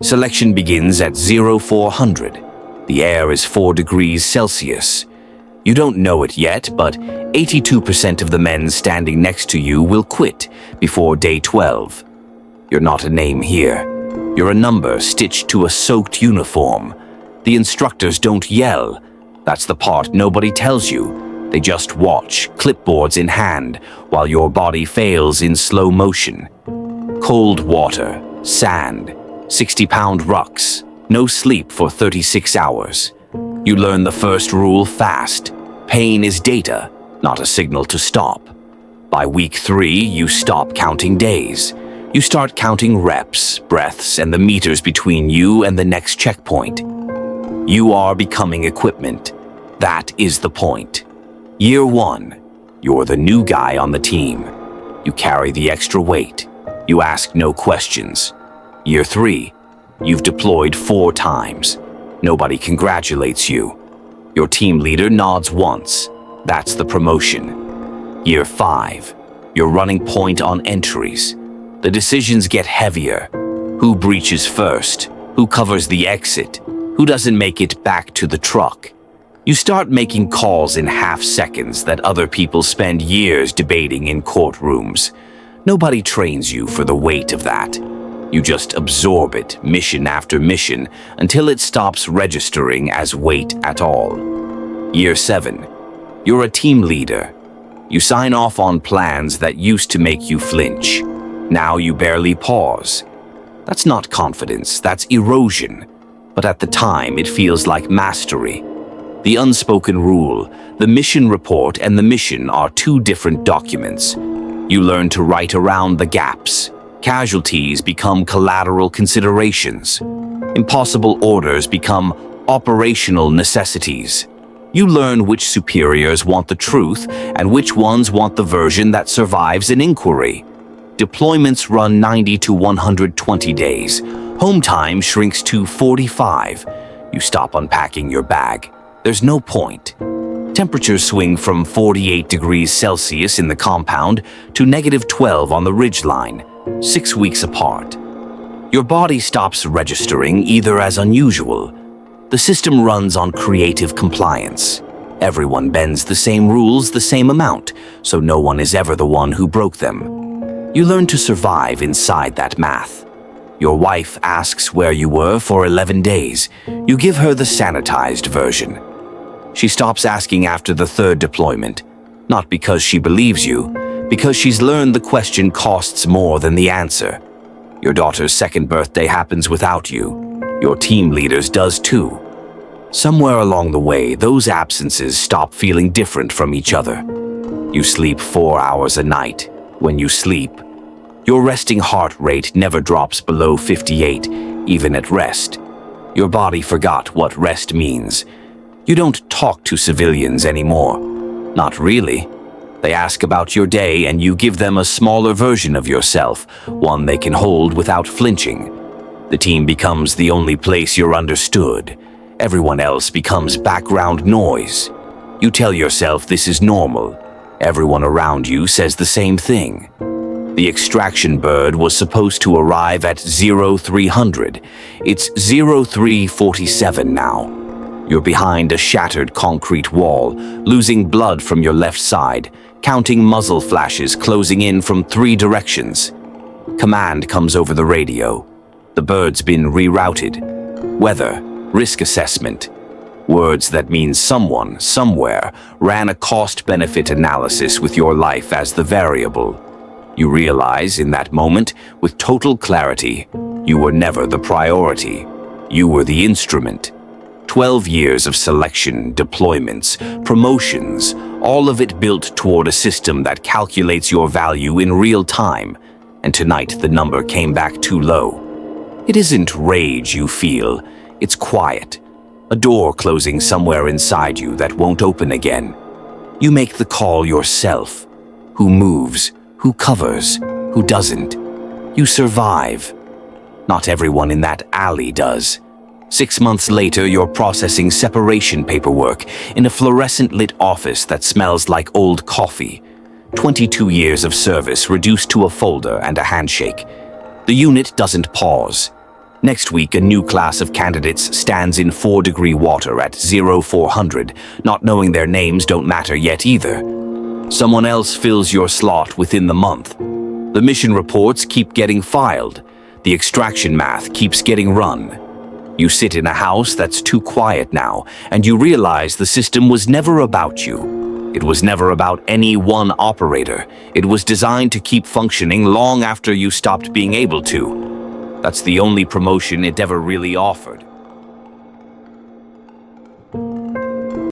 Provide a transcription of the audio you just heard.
Selection begins at 0400. The air is 4 degrees Celsius. You don't know it yet, but 82% of the men standing next to you will quit before day 12. You're not a name here. You're a number stitched to a soaked uniform. The instructors don't yell. That's the part nobody tells you. They just watch, clipboards in hand, while your body fails in slow motion. Cold water, sand, 60-pound rucks, no sleep for 36 hours. You learn the first rule fast. Pain is data, not a signal to stop. By week 3, you stop counting days. You start counting reps, breaths, and the meters between you and the next checkpoint. You are becoming equipment. That is the point. Year 1, you're the new guy on the team. You carry the extra weight. You ask no questions. Year 3, you've deployed 4 times. Nobody congratulates you. Your team leader nods once. That's the promotion. Year 5, you're running point on entries. The decisions get heavier. Who breaches first? Who covers the exit? Who doesn't make it back to the truck? You start making calls in half seconds that other people spend years debating in courtrooms. Nobody trains you for the weight of that. You just absorb it, mission after mission, until it stops registering as weight at all. Year 7, you're a team leader. You sign off on plans that used to make you flinch. Now you barely pause. That's not confidence, that's erosion. But at the time, it feels like mastery. The unspoken rule, the mission report and the mission are 2 different documents. You learn to write around the gaps. Casualties become collateral considerations. Impossible orders become operational necessities. You learn which superiors want the truth and which ones want the version that survives an inquiry. Deployments run 90 to 120 days. Home time shrinks to 45. You stop unpacking your bag. There's no point. Temperatures swing from 48 degrees Celsius in the compound to -12 on the ridgeline, 6 weeks apart. Your body stops registering either as unusual. The system runs on creative compliance. Everyone bends the same rules the same amount, so no one is ever the one who broke them. You learn to survive inside that math. Your wife asks where you were for 11 days. You give her the sanitized version. She stops asking after the 3rd deployment, not because she believes you, because she's learned the question costs more than the answer. Your daughter's 2nd birthday happens without you. Your team leader's does too. Somewhere along the way, those absences stop feeling different from each other. You sleep 4 hours a night. When you sleep, your resting heart rate never drops below 58, even at rest. Your body forgot what rest means. You don't talk to civilians anymore. Not really. They ask about your day and you give them a smaller version of yourself, one they can hold without flinching. The team becomes the only place you're understood. Everyone else becomes background noise. You tell yourself this is normal. Everyone around you says the same thing. The extraction bird was supposed to arrive at 0300. It's 0347 now. You're behind a shattered concrete wall, losing blood from your left side, counting muzzle flashes closing in from 3 directions. Command comes over the radio. The bird's been rerouted. Weather, risk assessment. Words that mean someone, somewhere, ran a cost-benefit analysis with your life as the variable. You realize in that moment, with total clarity, you were never the priority. You were the instrument. 12 years of selection, deployments, promotions, all of it built toward a system that calculates your value in real time. And tonight the number came back too low. It isn't rage you feel, it's quiet. A door closing somewhere inside you that won't open again. You make the call yourself. Who moves, who covers, who doesn't. You survive. Not everyone in that alley does. 6 months later, you're processing separation paperwork in a fluorescent-lit office that smells like old coffee. 22 years of service reduced to a folder and a handshake. The unit doesn't pause. Next week, a new class of candidates stands in 4-degree water at 0400, not knowing their names don't matter yet either. Someone else fills your slot within the month. The mission reports keep getting filed. The extraction math keeps getting run. You sit in a house that's too quiet now, and you realize the system was never about you. It was never about any one operator. It was designed to keep functioning long after you stopped being able to. That's the only promotion it ever really offered.